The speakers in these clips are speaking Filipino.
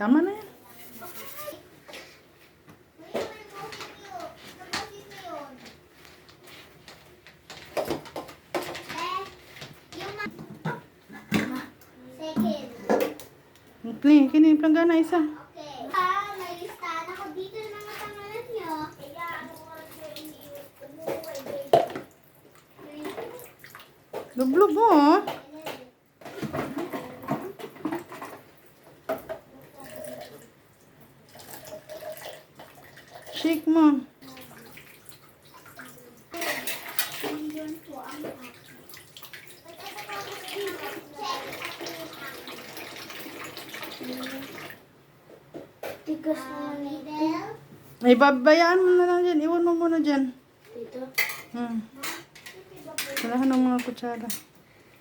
Tama na yan. Kini planggana isa. Okay. May listahan ako dito ng mga pangalan nyo. Kaya ano ko Lublob mo, oh. Shake mo. Tigas na middle. Ay, babayaan mo na lang dyan. Iwan mo muna dyan. Dito. Wala ng mga kutsara.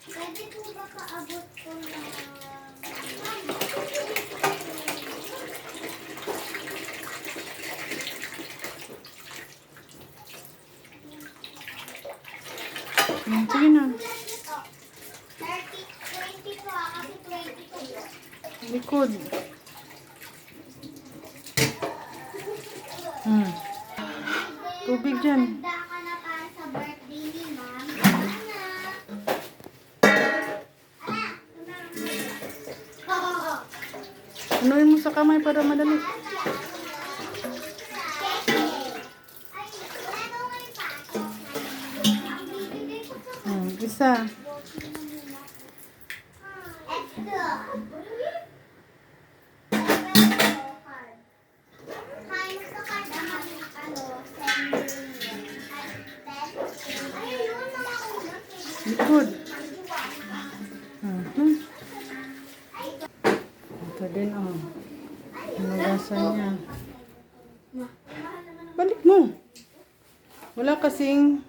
Pwede po ba kaabot ko na... Sige na. 20 po kasi 20 ko yun. Likod. Tubig dyan. Handa ka na para sa birthday ni Ma'am. Anuin mo sa kamay para madali. Isa. Likod. Ito din, oh. Hinugasan niya. Balik mo. Wala kasing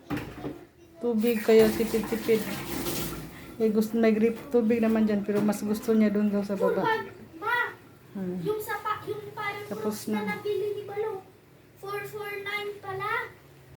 tubig kaya tipid-tipid. May grip tubig naman dyan pero mas gusto niya doon daw sa baba. Yung sapa, yung parang Tapos na na. nabili ni Balo. 449 pala.